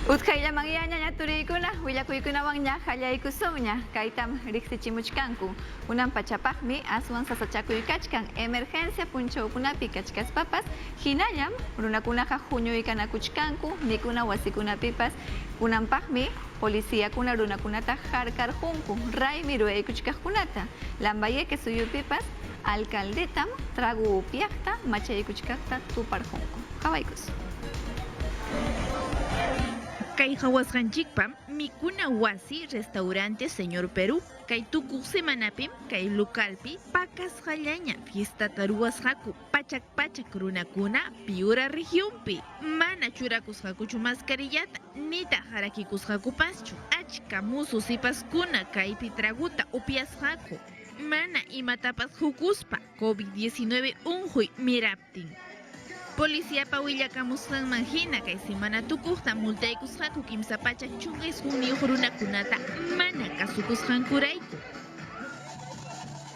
Utkayla mangyanya turikuna, willakuykunawanya qallaykusumña, kaytam riqsichimuchkanku. Kunan pachapaqmi aswan sasachakuykachkan emergencia punchawkunapi kachkaspapas, hinallam runakunaqa huñuykanakuchkanku, mikuna wasikunapipas, kunanpaqmi policíakuna runakunata harkarqunku, raymi ruwaykuchkaqkunata, Lambayeque suyupipas, alcaldetam tragu upyaqta machaykuchkaqta tuparqunku. Qhawaykus. Kay hawasqanchikpam mikuna wasi restaurante Señor Perú. Kay tukuq semanapim kay localpi pakasqallaña fiestata ruwasqaku pachak runakuna Piura regionpi. Mana churakusqakuchu mascarillata nita harakikusqakupaschu. Achka musu sipaskuna kaypi traguta upyasqaku. Mana imatapas hukuspa COVID-19 unhuy miraptin. Policía pawillakamusqanman hina kay semana tukuqta multaykusqaku kimsa pachak chunqis junio runakunata mana kasukusqankurayku.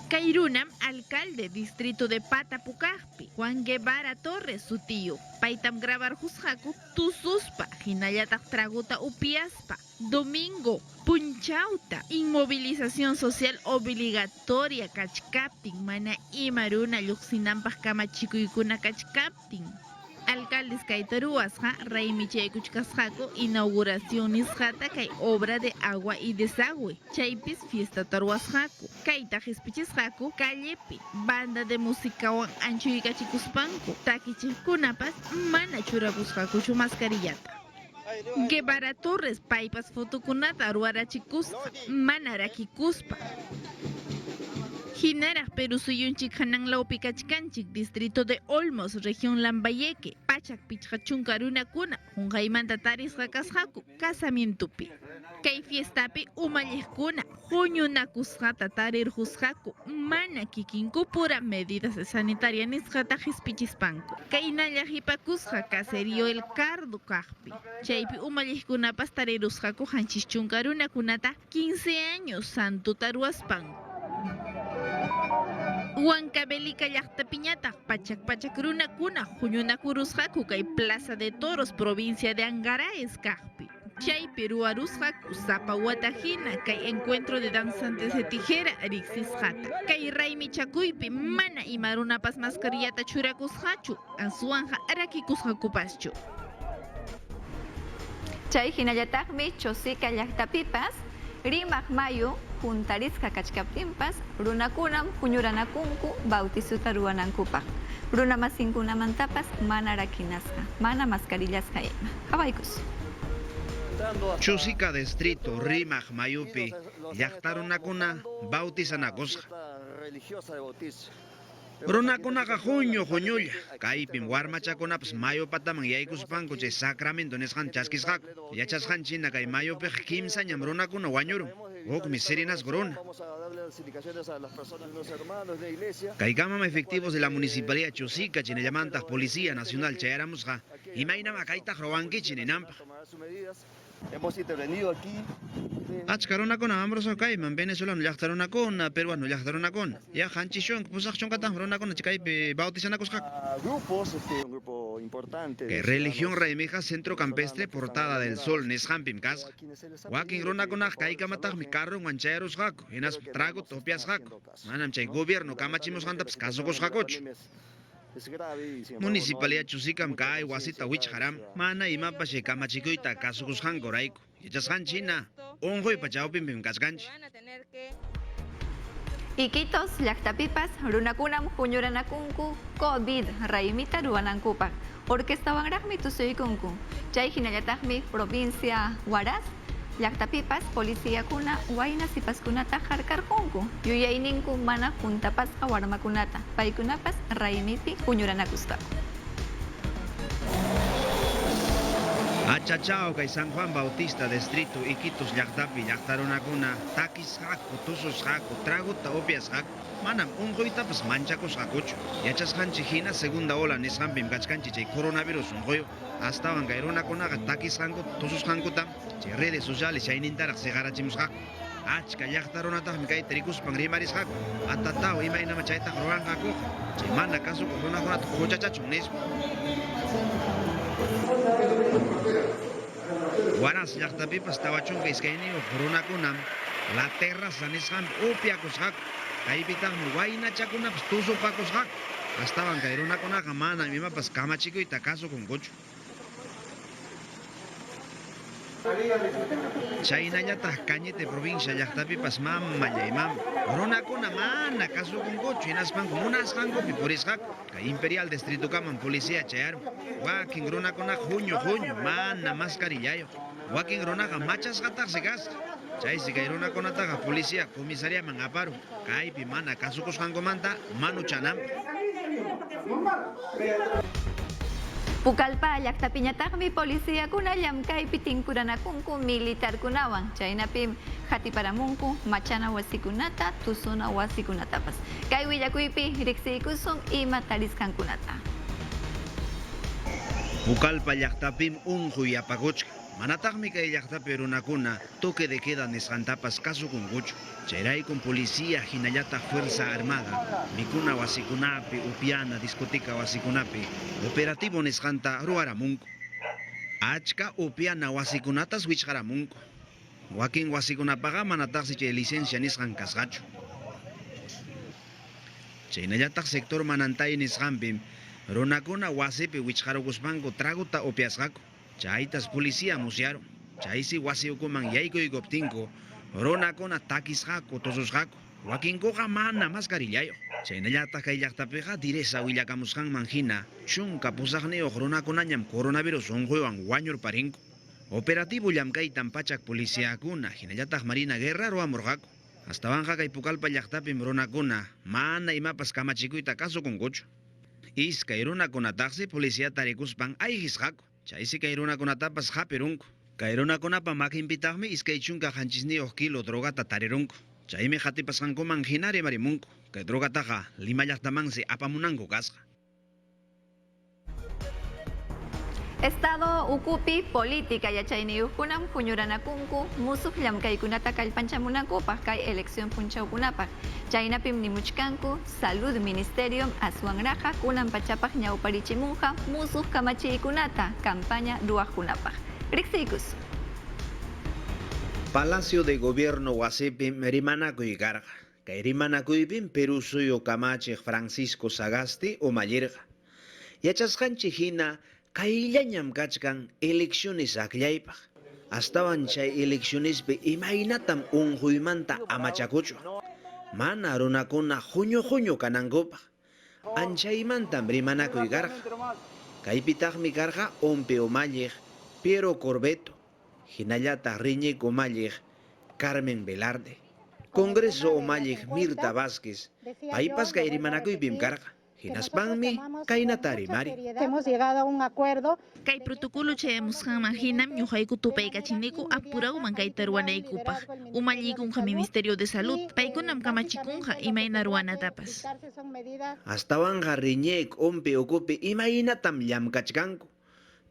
Kay runam alcalde distrito de Patapukaqpi, Juan Guevara Torres sutiyu. Paytam grabarhusqaku tususpa hinallataq traguta upyaspa. Domingo punchauta inmovilización social obligatoria kachkaptin mana ima runa lluqsinanpaq kamachikuykuna kachkaptin. Alcaldes kayta ruwasqa raymi chaykuchkasqaku inauguración nisqata kay obra de agua y desagüe. Chaypis fiestata ruwasqaku. Kayta hisp'ichisqaku callepi banda de musicawan anchuykachikuspanku. Takichikunapas mana churakusqakuchu mascarillata. Guevara Torres paypas fotokunata ruwarachikusqa mana rakikuspa. Hinaraq Perú suyunchik hananlawpi kachkanchik distrito de Olmos región Lambayeque pachak pichqa chunka runakuna qunqaymanta tarisqa kasqaku casamientopi. Kay fiestapi umalliqkuna huñunakusqata tarirhusqaku mana kikinku pura medidas sanitaria nisqata hisp'ichispanku. Kaynalla hipakusqa caserío El Cardo kaqpi. Chaypi umalliqkunapas tarirusqaku hanchis chunka runakunata 15 años santuta ruwaspanku. Huancavelica llaqtapiñataq pachak runakuna huñunakurusqaku kay Plaza de Toros provincia de Angaraes kaqpi. Chaypi ruwarusqaku sapa wata hina kay encuentro de danzantes de tijera riqsisqata. Kay raymi chakuypi mana ima runapas mascarillata churakusqachu, aswanja arakikusqakupaschu. Chay hinallataqmi Chosica llaqtapipas, Rimaq Mayu juntarisqa kachkaptinpas runakunam huñuranakunku bautizuta ruwanankupaq. Runa masinkunamantapas mana rakinasqa, mana mascarillasqa ima. Qhawaykus. Chosica distrito Rimaq Mayupi llaqta runakuna bautizanakusqa. Runakunaqa huñulla kaypim warmachakunapas mayupataman yaykuspanku chay sacramento nisqan chaskisqaku. Yachasqanchina kay mayupiq kimsañam runakuna wañurun. Hukmi sirinas runa. Kaykamam efectivos de la municipalidad Chosica chinallamantaq Policía Nacional chayaramusqa imaynama kaytaq ruwankichi ninanpaq. Hemos intervenido aquí. Achka runakuna ambroso kayman venezolano llaqta runakuna, peruano llaqta runakuna. Ya hanchishun pusaq chunkataq runakuna chaypi bautizanakusqaku. Grupos, un grupo importante. Que religión raimija Centro Campestre Portada del Sol nisqanpim kasqa. Wakin runakunaq kaykamataqmi carruwan chayarusqaku, hinas trago topiasqaku. Manam chay gobierno kamachimusqantapas kasukusqakuchu. Municipalidad Chusicam kay wasita wichharam mana imapas chay kamachikuyta kasukusqanku rayku. Yachasqanchina unquypa chawpinpim kasqanchik. Iquitos llaqtapipas runakunam huñuranakunku COVID raymita ruwanankupaq. Orquestawanraqmi tusuykunku. Chay hinallataqmi provincia Huaraz llaqtapipas policíakuna wayna sipaskunata harkarqunku. Yuyayninku mana juntapasqa warmakunata. Paykunapas raymipi huñuranakusqaku. Achachao kay San Juan Bautista distrito Iquitos llaqtapi llaqta runakuna takisqaku, tususqaku, traguta upyasqaku. Manam unquytapas manchakusqakuchu. Yachasqanchik hina segunda ola nisqanpim kachkanchik chay coronavirus unquyu. Astawan kay runakunaqa takisqanku, tususqankutam chay redes sociales chaynintaraq siqarachimusqaku. Achka llaqta runataqmi kay rikuspan rimarisqaku. Atataw imaynama chaytaq ruwanqaku. Chay mana kasukuq runakunata huchachachun nispa. Waras llaqtapipas tawachunqa iskayniyuq runakunam la terraza nisqan upyakusqaku. Kaypitaqmi waynachakunapas tusupakusqaku. Astawan kay runakunaqa manam imapas kamachikuyta kasukunkuchu. Chaynallataq Cañete provincia llaqtapipas mamallayman runakuna mana kasukunkuchu hinaspanku munasqankupi purisqaku. Kay Imperial Distritukaman policía chayarun. Wakin runakunaqa huñu mana mascarillayuq. Wakin runaqa machasqataqsi kasqa. Chaysi kay runakunataqa policía comisariaman aparun. Kaypi mana kasukusqankumanta manuchananpaq. Pucallpa llaqtapiñataqmi policíakuna llamkaypi tinkuranakunku militarkunawan. Chaynapim hatiparamunku machana wasikunata, tusuna wasikunatapas. Kay willakuypi riqsiykusun ima tarisqankunata. Pucallpa llaqtapim unquy apakuchka. Manataqmi kay llaqtapi runakuna toque de queda nisqantapas kasukunkuchu. Chayraykun policía hinallataq fuerza armada mikuna wasikunapi upiana discoteca wasikunapi operativo nisqanta ruwaramunku. Achka upiana wasikunatas wichqaramunku. Wakin wasikunapaqa manataqsi chay licencia nisqan kasqachu. Chaynallataq sector Manantay nisqanpim runakuna wasipi wichqarukuspanku traguta upiasqaku. Chaytas policía musyaron. Chaysi wasi ukuman yaykuykuptinku runakuna takisqaku tususqaku. Wakinkuqa mana mascarillayuq. Chaynallataq kay llaqtapiqa diresa willakamusqanman hina chunka pusaqniyuq runakunañam coronavirus unquywan wañurparinku. Operativo llamkaytan pachak policíakuna hinallataq Marina Guerra ruwamurqaku. Astawanqa kay Pucallpa llaqtapim runakuna mana imapas kamachikuyta kasukunkuchu. Iskay runakunataqsi policía tarikuspan ayqisqaku. Chaysi kay runakunatapas hapirunku. Kay runakunapa makinpitaqmi iskay chunka hanchisniyuq kilo drogata tarirunku. Chaymi hatipasqankuman hinari marimunku. Kay drogataqa Lima llaqtamansi apamunanku kasqa. Estado ukupi política yachayniyuqkunam puñuranakunku musuq llamkaykunata kallpanchamunakupaq kay elección punchawkunapaq. Chaynapim nimuchkanku Salud Ministerio aswanraqa kunan pachapaq ñawparichimunqa musuq kamachiykunata campaña ruwaqkunapaq. Riqsiykus. Palacio de Gobierno wasipim rimanakuy karqa. Kay rimanakuypim Perú suyo kamachiq Francisco Sagasti umallerqa. Yachasqanchik hina kayllañam kachkan elecciones aklaypaq. Astawan chay eleccionespi imaynatam unquymanta amachakuchu. Mana runakuna huñu kanankupaq. Anchaymantam rimanakuy karqa. Kaypitaqmi karqa Ompe umalliq Piero Corbeto. Hinallataq riñiq umalliq Carmen Velarde. Congreso umalliq Mirta Vázquez. Paypas kay rimanakuypim karqa. Hinaspanmi kaynata rimari. Hemos llegado a un acuerdo. Kay protocolo chayamusqanman hinam ñuqayku tupaykachiniku apurayman kay ruwanaykupaq. Umallikunqa Ministerio de Salud. Paykunam kamachikunqa imayna ruwanatapas. Astawanqa riñiq Ompe ukupi imaynatam llamkachkanku.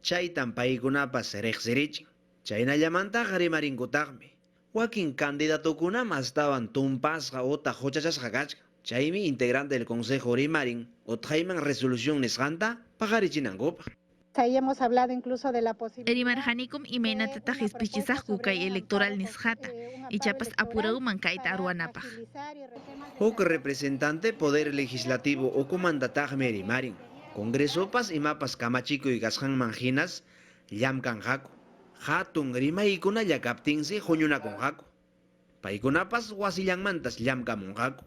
Chaytam paykunapas riqsirichin. Chaynallamantaqa rimarinkutaqmi. Wakin candidatukunam astawan tumpasqa utaq huchachasqa kachkan. Chaymi integrante del Consejo rimarin utqayman resolución nisqanta paqarichinankupa. Ahí hemos hablado incluso de la posibilidad. Rimarhanikum imaynatataq hisp'ichisaqku kay electoral nisqata. Ichapas apurayman kayta ruwanapaq. Huk representante Poder Legislativo ukumantataqmi rimarin. Congresopas imapas kamachikuy kasqanman hinas llamkanqaku. Hatun rimaykunalla kaptinsi huñunakunqaku. Paykunapas wasillanmantas llamkamunqaku.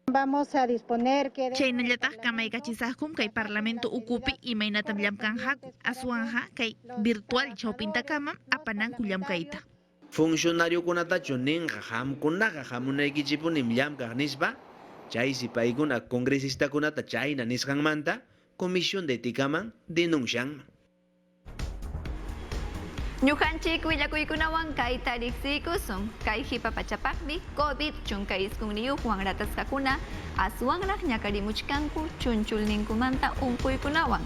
Vamos a disponer que Chaynallataq kamaykachisaqkum kay Parlamento ukupi imaynatam llamkanqaku. Aswanqa kay virtual chawpintakamam apananku llamkayta. Funcionariokunatachu ninqa hamkunaqa hamunaykichipunim llamkaq nispa. Chaysi paykuna congresista-kunata chayna nisqanmanta Comisión de Éticaman denuncianman. Ñuqanchik willakuykunawan kay riqsiykusun. Kay hipapachapaqmi COVID chunka isqunniyuqwan ratasqakuna aswanraq ñakarimuchkanku chunchulninkumanta unquykunawan.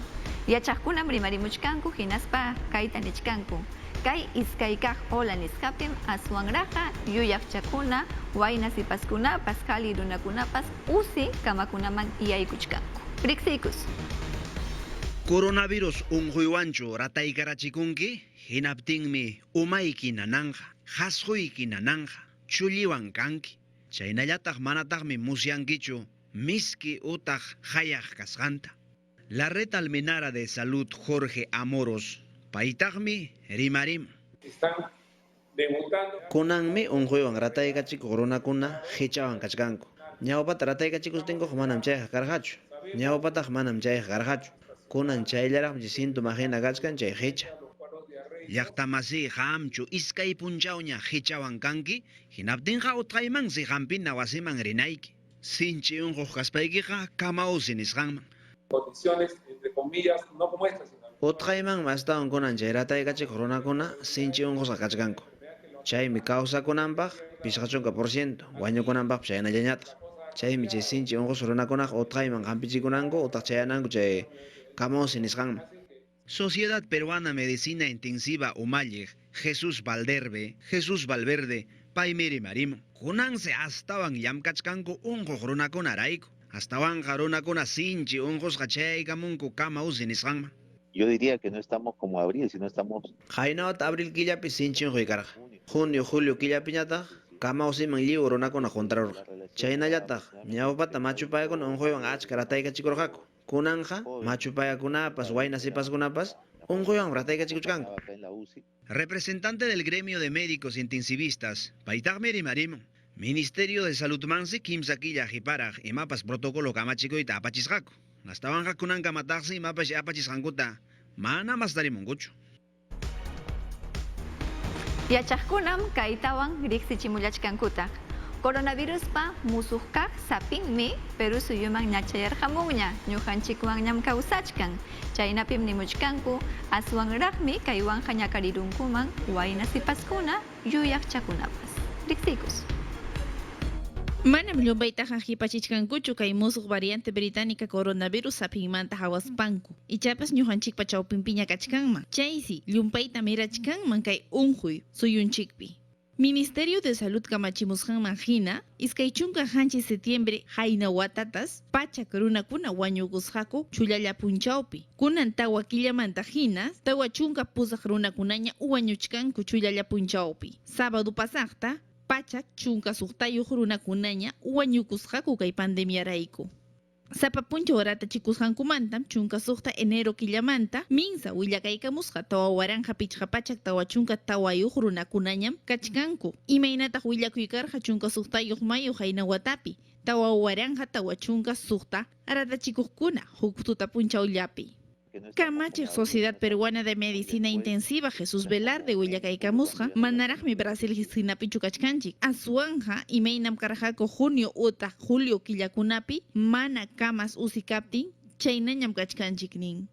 Yachaqkunam rimarimuchkanku hinaspa kayta nichkanku. Kay iskay kaq ola nisqapim aswanraqa yuyaqchakuna waynasipaskunapas qhali runakunapas usi kamakunaman yaykuchkanku. Riqsiykus. Coronavirus unquywanchu rataykarchikunki, hinaptinmi umayki nananja, hasquyki nananja, chulliwan kanki. Chaynallataq manataqmi musyankichu miski utaq hayaq kasqanta. La Red Almenara de Salud Jorge Amoros, paytaqmi rimarim. Están debutando. Kunanmi unquywan rataykachikuq runakuna hichawan kachkanku. Ñawpata rataykachikustenkuq manam chayqa karqachu. Ñawpataq manam chayqa karqachu. Kunan chayllaraqmi sintumajina kachkan chay hicha. Llaqtamasi hamchu iskay punchawña hichawan kanki, hinaptinqa utqaymansi hampina wasiman rinayki. Sinchi unquq kaspaykiqa kamawsi nisqanman. Condiciones, entre comillas, no como estas, sino Utqayman mastawan kunan chay rataykachikuq runakuna sinchi unqusqa kachkanku. Chaymi kawsakunanpaq pishqachunka % wañukunanpaq chaynallañataq. Chaymi chay sinchi unqus runakunaqa utqayman hampichikunanku utaq chayananku chay kamawsi nisqanman. Sociedad Peruana Medicina Intensiva Umalliq, Jesús Valverde, paymiri marimo. Kunanse astawan llamkachkanku unquq runakunarayku. Astawanqa runakuna sinchi unqusqa chayaykamunku kamawsi nisqanman. Yo diría que no estamos como abril, sino estamos Haynawata abril killapi sinchi unquy karqa. Junio, julio killapiñataq kamawsiman lliw runakuna juntarurqa. Chaynallataq ñawpata machupaykuna unquywan achka rataykachikurqaku. Kunanja machupayakunapas waynasipaskunapas unquywan rataykachikuchkanku. acá en la UCI. Representante del gremio de médicos intensivistas, paytaqmi rimarim. Ministerio de Salud mansi kimsa killa hiparaq imapas protocolo kamachikuyta apachisqaku. Astawanja kunanqa mataqsi imapas apachisqankuta mana masdarimunkuchu. Yachaqkunam kaytawan riqsichimullachkankuta. Coronaviruspa musuqkaq sapinmi Peru suyuman ñachayarqamunña ñuqanchikwanñam kawsachkan. Chaynapim nimuchkanku aswanraqmi kaywanja ñakarirunkuman wayna sipaskuna yuyaqchakunapas. Riqsikus. Manam llumpaytaqa hipachichkankuchu kay musuq variante británica coronavirus sapinmanta hawaspanku. Ichapas ñuqanchikpa chawpinpiña kachkanman. Chaysi llumpayta mirachkanman kay unquy suyunchikpi. Ministerio de Salud kamachimusqanman hina, iskay chunka hanchi septiembre hayna watatas, pachak runakuna wañukusqaku chullalla punchawpi. Kunan tawa killamanta hina, tawa chunka pusaq runakunaña wañuchkanku chullalla punchawpi. Sábado pasaqta, pachak chunka suqtayuq runakunaña wañukusqaku kay pandemiarayku. Sapa puncha warata chikusqankumantam chunka suqta enero killamanta minsa willakaykamusqa tawa waranja pichqa pachak tawa chunka tawayuq runakunañam kachkanku. Imaynataq willakuykarqa chunka suqtayuq mayu hayna watapi tawa waranja tawa chunka suqta aratachikuqkuna huk tuta punchawllapi. Kamachiq Sociedad Peruana de Medicina Intensiva Jesús Velarde willakaykamusqa manaraqmi Brasil hinapichu kachkanchik. Aswanja imaynam karqaku junio uta julio killakunapi mana kamas usikaptin chaynañam kachkanchik nin.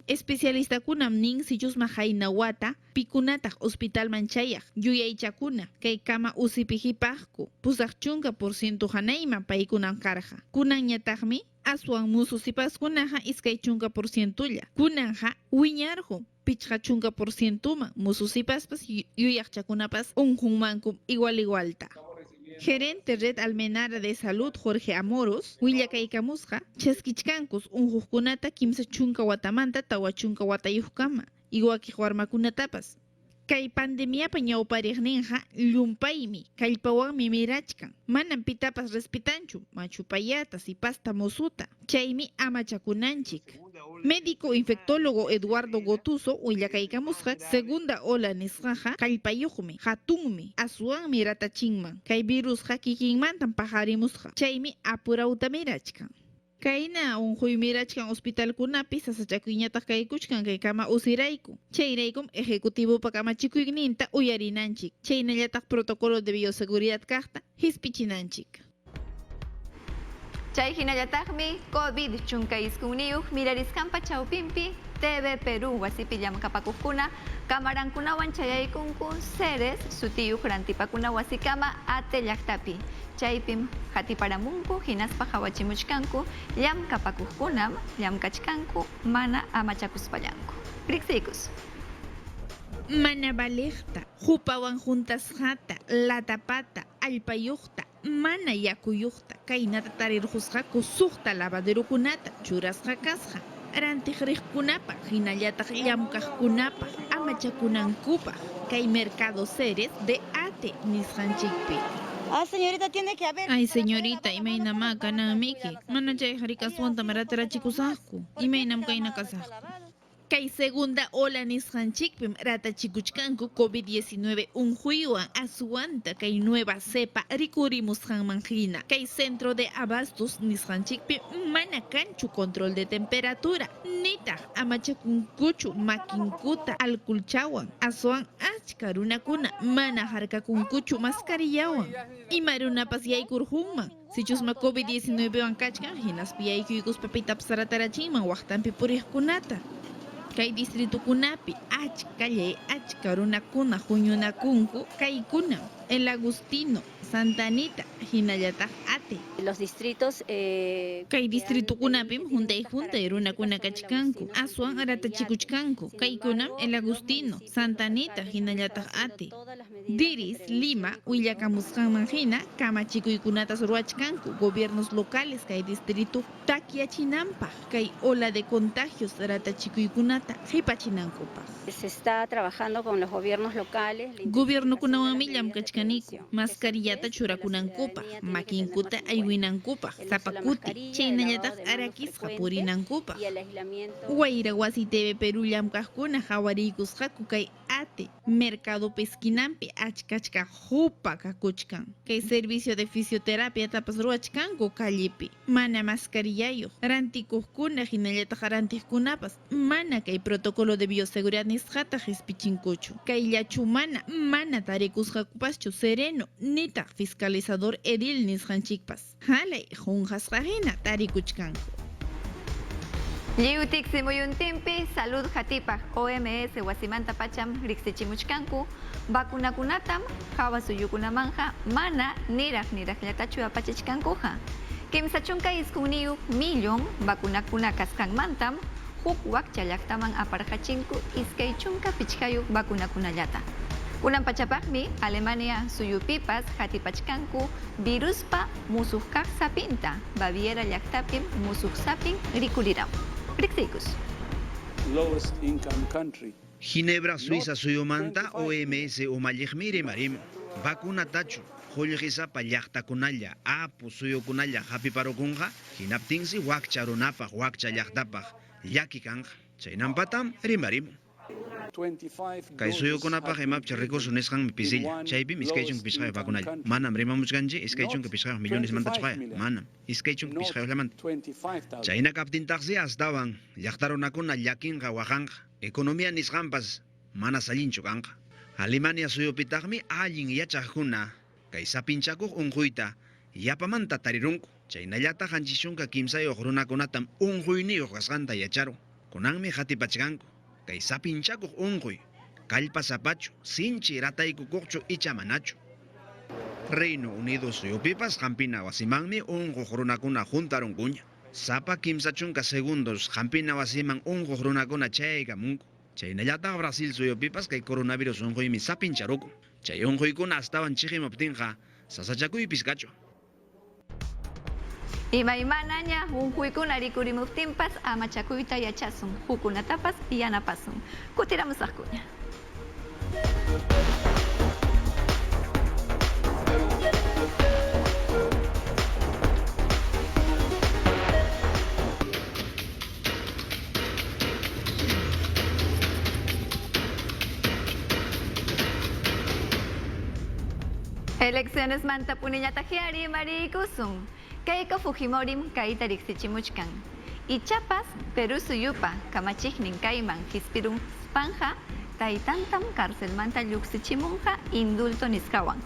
Especialistakunam nin sichusma hayna wata pikunataq hospitalman chayaq yuyaychakuna kay kama usipihipaqku pusaq chunka % hanayman paykunan karqa. Kunanñataqmi aswan musu sipaskunaqa iskay chunka %lla. Kunanja wiñarqu pichqa chunka %man musu sipaspas yuyaqchakunapas unqunmankum igualta. Gerente Red Almenara de Salud Jorge Amoros willakaykamusqa chaskichkankus unquqkunata kimsa chunka watamanta tawa chunka watayuqkama iwakiq warmakunatapas. Kay pandemiapa ñawpariqninqa llumpaymi kallpawanmi mirachkan. Manam pitapas respitanchu machupayata sipasta musuta. Chaymi amachakunanchik. Médico infectólogo Eduardo Gotuso willakaykamusqa segunda ola nisqaqa kallpayuqmi hatunmi aswanmi ratachinman. Kay virusqa kikinmantam paharimusqa. Chaymi apurawta mirachkan. Kayna unquy mirachkan hospitalkunapi sasachakuyñataq kaykuchkan kay kama usirayku. Chayraykum ejecutivopa kamachikuyninta uyarinanchik. Chaynallataq protocolo de bioseguridad kaqta hispichinanchik. Chay hinallataqmi COVID chunka iskunniyuq mirarisqanpa chawpinpi TV Perú wasipi llamkapakuqkuna kamarankunawan chayaykunku seres sutiyuq rantipakuna wasikama ate llaqtapi. Chaypim hatiparamunku hinaspa hawachimuchkanku llamkapakuqkunam llamkachkanku mana amachakuspallanku. Riqsikus. Mana baliqta, hupawan juntasqata, latapata, allpayuqta, mana yakuyuqta, kaynata tarirqusqaku suqta lavaderukunata churasqa kasqa. rantiq riqkunapaq hinallataq llamkaqkunapaq amachakunankupaq kay Mercado Ceres de Ate nisqanchikpi. Señorita, tiene que haber. Ay, señorita, imaynama kananmiki. Mana chay harikaswanta maratarachikusaqku. Imaynam kayna kasaqku. Kay segunda ola nisqanchikpim ratachikuchkanku COVID-19 unquywan aswanta kay nueva cepa rikurimusqanman hina. Kay centro de abastos nisqanchikpim mana kanchu control de temperatura. Nitaq amachakunkuchu makinkuta alkulchawan. Aswan achka runakuna mana harkakunkuchu mascarillawan. Ima runapas yaykurhunman. Sichusma COVID-19 wan kachkan hinaspi yaykuykuspa pitapas ratarachiman waqtanpi puriqkunata. Kay distritukunapi achka runakuna huñunakunku kaykuna El Agustino, Santa Anita, hinallataq Ate. Los distritos. Kay distritukunapim juntay runakuna kachkanku. Aswan aratachikuchkanku. Kaykunam El Agustino, Santa Anita, hinallataq Ate. Diris, Lima, Willakamusqanman hina kamachikuykunatas ruachkanku. Gobiernos locales kay distrito takiachinanpaq kay ola de contagios ratachikuykunata qhipachinankupaq. Se está trabajando con los gobiernos locales. Gobierno kunawanmi llamkachkaniku. Mascarillata churakunankupaq, makinkuta aywinankupaq, zapakuti, chaynallataq arakisqa purinankupaq. Wayra wasi TV Perú llamkaqkuna hawariykusqaku kay Ate, Mercado Pesquinampi achkachka hupa kakuchkan. Kay servicio de fisioterapia tapas ruachkanku kallipi. Mana mascarillayuq, rantikuqkuna hinallataq rantiqkunapas mana kay protocolo de bioseguridad nisqata hispichinkuchu. Kay llachumana mana tarikusqakupaschu sereno nitaq fiscalizador edil nisqanchikpas. Halay junqasqa hina tarikuchkanku. Lliutik simuyuntinpi salud hatipaq OMS wasimanta pacham riqsichimuchkanku vacunakunatam hawa suyukunamanja mana niraqllatachu apachichkankuqa. Kimsa chunka iskuniyuq millón vacunakuna kasqanmantam huk wakcha llaqtaman aparqachinku iskay chunka pichqayuq vacunakunallata. Kunan pachapaqmi Alemania suyupipas hatipachkanku viruspa musuq kaq sapinta Baviera llaqtapim musuq sapin rikuriraw. Riqsiykus. Lowest income country. Ginebra, Suiza, suyumanta, OMS, umalliqmi rimarim. Vacunatachu, qullqisapa llaqtakunalla, apu suyukunalla hapiparukunqa, hinaptinsi wakcha runapaq, wakcha llaqtapaq, llaki kanqa. Chaynampatam rimarim. Kay suyukunapaq imapcha recurso nisqanmi pisilla. Chaypim iskaychun pishqayuq vacunalla. Manam rimamuchkanchi iskaychun pishqayuq millones manta chqaya. Manam iskaychun pishqayuqlamanta. Chayna kaptintaqsi astawan llaqtarunakuna llakinqa waqanqa. Economía nisqanpas mana sallinchu kanqa. Alemania suyupitaqmi allin yachaqkuna kay sapinchakuq unquyta yapamanta tarirunku. Chaynallataq hanchishunqa kimsayuq runakunatam unquyniyuq kasqanta yacharun. Kunanmi hatipachkanku. Kay sapinchakuq unquy kallpasapachu sinchi rataykukuqchu icha manachu. Reino Unido suyupipas hampina wasimanmi unquq runakuna juntarunkuña. Sapa kimsa chunka segundos hampina wasiman unquq runakuna chaykamunku. Chaynallataq Brasil suyupipas kay coronavirus unquymi sapincharuku. Chay unquykuna astawan chiqimuptinqa sasachakuypis kachu. Imaymanaña unquykuna rikurimuptinpas amachakuyta yachasun, hukunatapas yanapasun. Kutiramusaqkuña. Elecciones manta puniñatajiari marikusun. Keiko Fujimorim kaita riqsichimuchkan. Ichapas Perú suyupa kamachiknin kayman hispirun spanja taytantam karcelmanta lluqsichimunqa indulto nisqawan.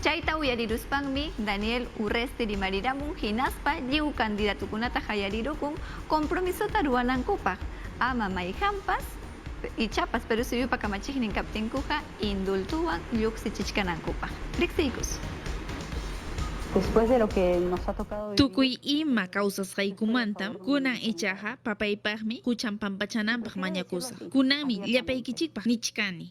Chayta uyariruspanmi Daniel Urresti rimariramun hinaspa lliw candidatukunata hayarirukun compromisota ruwanankupaq. Ama mayhampas Ichapas Perú suyupa kamachiknin kaptinkuqa indultuwan lluqsichichkanankupaq. Riqsiykus. Después de lo que nos ha tocado vivir. Tukuy ima causas raykumantam kunan ichaja papaypaqmi kuchan pampachananpaq mañakusa. Kunanmi llapaykichikpaq nichkani.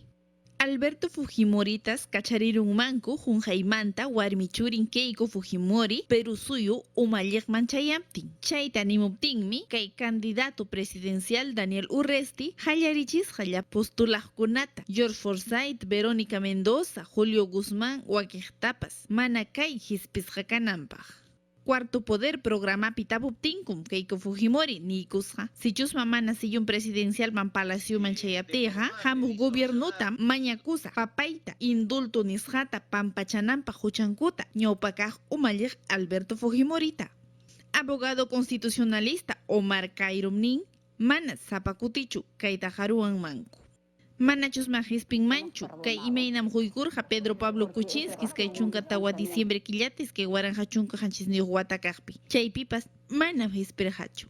Alberto Fujimoritas kacharirun manku junjaymanta warmi churin Keiko Fujimori Perú suyo umalliqman chayaptin. Chayta nimuptinmi kay candidato presidencial Daniel Urresti hallarichis halla postulaqkunata George Forsyth, Verónica Mendoza, Julio Guzmán wakiqtapas mana kay hispisqa kananpaq. Cuarto poder programa pitapuptinkum Keiko Fujimori nikusqa sichusma mana sillun presidencial man palacio man chayaptiqa hamuq gobiernuta mañakusa papayta indulto nisqata pampachananpaq huchankuta ñawpakaq umalliq Alberto Fujimorita. Abogado constitucionalista Omar Kairum nin mana sapakutichu kayta haruwan manku. Manachusma hispin manchu, kay imaynam huykurqa Pedro Pablo Kuczynskis kay chunka tawa diciembre killatis kay waranja chunka hanchisniyuq watakaqpi. Chaypipas manam hispirqachu.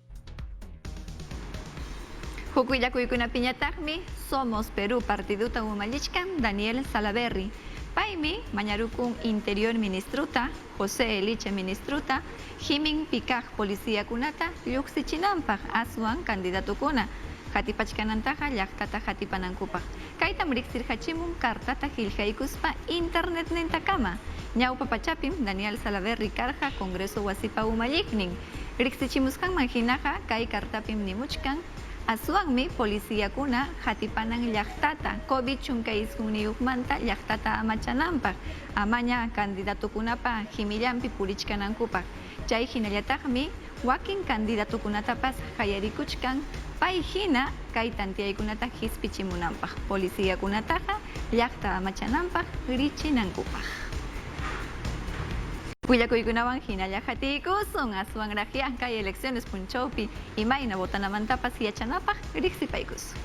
Huk willakuykunapiñataqmi Somos Perú partiduta umallichkan Daniel Salaverry. Paymi mañarukun Interior Ministruta, José Eliche Ministruta, Jimin Pikaq Policiakunata lluqsichinanpaq aswan candidatukuna. Hatipachkanantaqa llaqtata hatipanankupaq. Kaytam riqsirqachimun kartata qillqaykuspa internet nintakama. Ñawpa pachapim Daniel Salaverry karqa Congreso wasipa umalliqnin. Riqsichimusqanman hinaqa kay kartapim nimuchkan aswanmi policíakuna hatipanan llaqtata COVID chunka isquniyuqmanta llaqtata amachananpaq amaña candidatukunapa himillanpi purichkanankupaq. Chay hinallataqmi wakin candidatukunatapas hayarikuchkan pay hina kay tantiyaykunata hispichimunanpaq policíakunataqa llaqta amachananpaq richinankupaq. Willakuykunawan hinalla hatikusun aswanraqlla kay elecciones punchawpi imayna botanamantapas yachanapaq riqsipaykusun.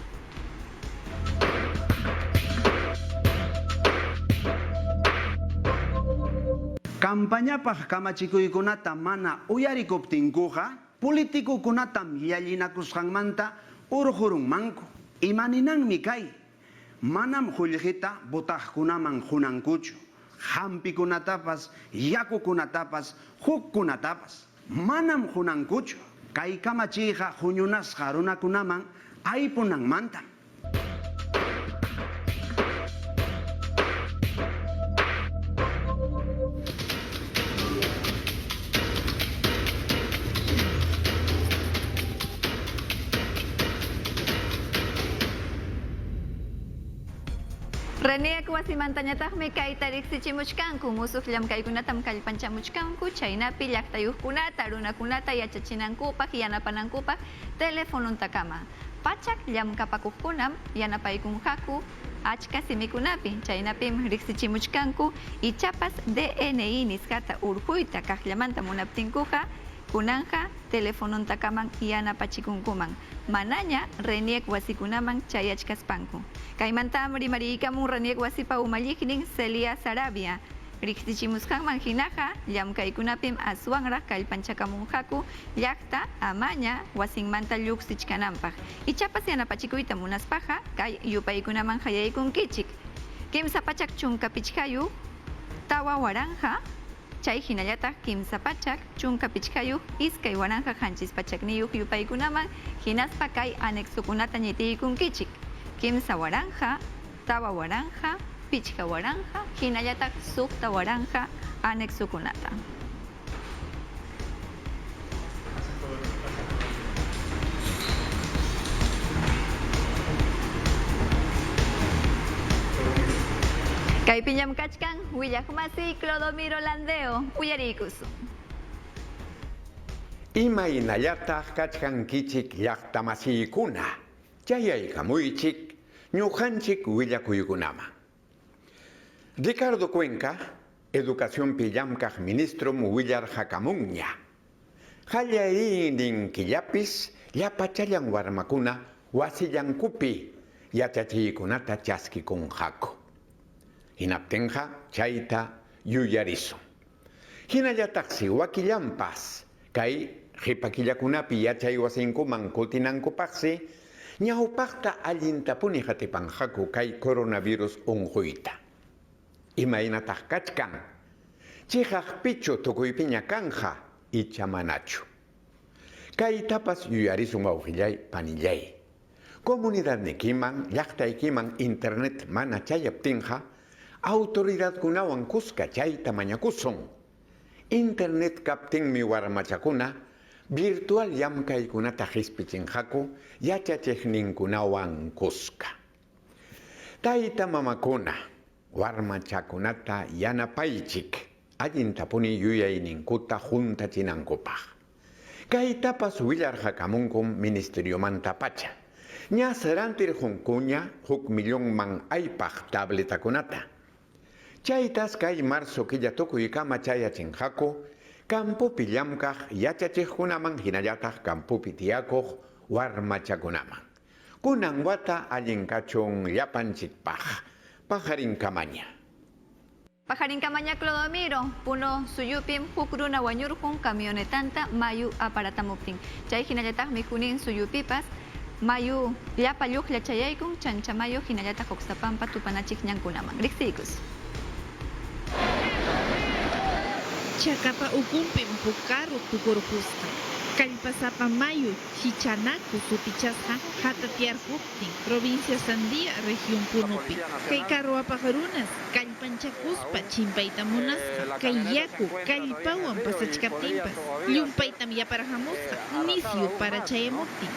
Campañapaq kamachikuykunata mana uyarikuptinkuqa politikukunatam llallinakusqanmanta urqurunmanku. Imaninanmi kay manam qullqita butaqkunaman hunankuchu. Hampikunatapas, yakukunatapas, hukkunatapas manam hunankuchu. Kay kamachiyqa huñunasqa runakunaman aypunanmantam. Reniak wasimantañataqmi kayta riqsichimuchkanku musuqllam kaykunatam kallpanchamuchkanku chaynapi llaqtayuqkunata runakunata yachachinankupaq yanapanankupaq telefonuntakama pachak llamkapakuqkunam yanapaykunqaku achka simikunapi chaynapim riqsichimuchkanku ichapas DNI nisqata urquyta kaqllamanta munaptinkuqa kunanja telefonuntaman yanapachikunkuman manaña reniek wasikunaman chayachkaspanku. Kaymantam rimariykamun reniek wasipa umalliqnin Celia Sarabia. Riqsichimusqanman hinaqa llamkaykunapim aswanraq kallpanchakamunqaku llaqta amaña wasinmanta lluqsichkananpaq. Ichapas yanapachikuyta munaspaqa kay yupaykunaman hayaykunkichik. Kimsa pachak chunka pichkayu tawa waranja chay hinallataq kimsa pachak chunka pichkayuq iskay waranja qanchis pachakniyuq yupaykunaman hinaspa kay anexokunata ñitiykunkichik. Kimsa waranja, tawa waranja, pichka waranja, hinallataq sukta waranja anexokunata. Kaypiñam kachkan willaqmasi Clodomiro Landeo uyariykusun. Imaynallataq kachkankichik llaqtamasiykuna chayaykamuychik ñuqanchik willakuykunama. Ricardo Cuenca, educaciónpi llamkaq ministrom willarqakamunña. Qallariynin killapis llapachallan warmakuna wasillankupi yachachiykunata chaskikunqaku. Hinaptinqa chayta yuyarisun. Hinallataqsi wakillampas kay qipakillakunapi yachay wasinkuman kutinankupaqsi ñawpaqta allintapuni qatipanqaku kay coronavirus unquyta. Imaynataq kachkan chiqaqpichu tukuypiña kanja icha manachu. Kaytapas yuyarisun wawqillay panillay. Comunidad nikiman, llaqtaykiman internet mana chayaptinqa, autoridad kunawan kuska chayta mañakusun. Internet kaptinmi warmachakuna, virtual llamkaykunata hispichinqaku, yachachiqninkunawan kuska. Tayta mamakuna, warmachakunata yanapaychik, allintapuni yuyayninkuta juntachinankupaq. Kaytapas willarqakamunkum ministeriomanta pacha. Ña sarantirqunkuña 1,000,000 aypaq tabletakunata. Chaytas kay marzo killa tukuykama chayachinqaku, kampupi llamkaq yachachiqkunaman hinallataq kampupi tiyakuq warmachakunaman. Kunan wata allinkachun llapanchikpaq, pajarinkamanya. Pajarinkamanya Clodomiro, puno suyupim hukruna wañurkun camionetanta mayu aparatamuptin. Chay hinallataq mikunin suyupipas, mayu llapa lluklla chayaykun, chanchamayu hinallataq oksapampa tupanachik ñankunaman. Riqsiykus. Chakapa ukumpim pukaru tukurpuska. Kallpasapa mayu chichanaku supichasqa hatatiarhuptin provincia Sandía región Punupi. Kay karruapajarunas kallpanchakuspa chimpayta munasqa. Kay yaku kallpawan pasachkaptinpas llumpaytam yaparahamusqa nisyu para chayamuptin.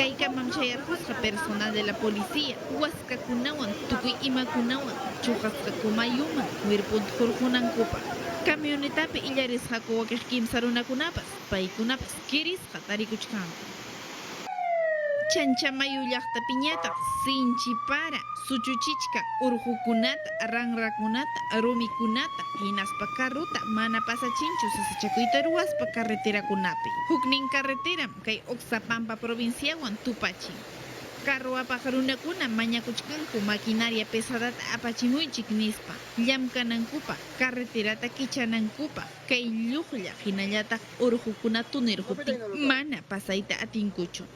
Kay kamamchayarqusqa personal de la policía, huascakunawan, tukuy imakunawan, chuqasqakumayuman, wirpunta hurqunankupaq. Camionetapi illarisqaku wakiq kimsa runakunapas, paykunapas kirisqa tarikuchkanku. Chanchamayu llaqtapiñataq sinchipara, suchuchichka, urqukunata, ranrakunata, rumikunata, hinaspa carruta mana pasachinchu sasachakuyta ruwaspa carreterakunapi. Huknin carreteram kay Oxapampa provinciawan tupachin. Carruapaq runakuna mañakuchkanku maquinaria pesadata apachimuychik nispa, llamkanankupaq, carreterata kichanankupa, kay lluqlla hinallataq urqukuna tunirhuptin mana pasayta atinkuchu.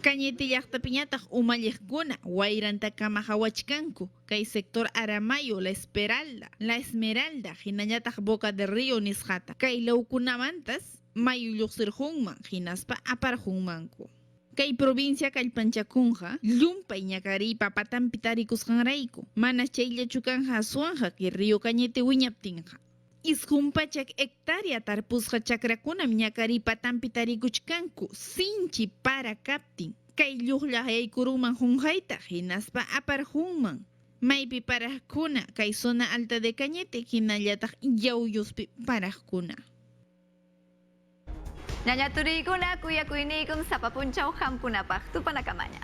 Cañete llaqtapiñataq umalliqkuna wayranta kamahawachkanku kay sector Aramayo, La Esmeralda hinallataq Boca de Río nisqata. Kay lawkunamantas mayu lluqsirqunman hinaspa aparqunmanku. Kay provincia kallpanchakunqa llumpay ñakariypa patanpi tarikusqanrayku mana chayllachu kanja aswanqa ki Río Cañete wiñaptinqa. Isqumpachak hectárea tarpusqa chakrakunam ñakari patanpi tarikuchkanku sinchi para kaptin. Kay lluqlla hayaykurunman hunqayta hinaspa aparqunman. Maypi paraqkuna kay zona alta de Cañete hinallataq yawyuspi paraqkuna. Ñañaturiykuna kuyakuyniykun sapapunchaw hampunapaq tupanakamaña.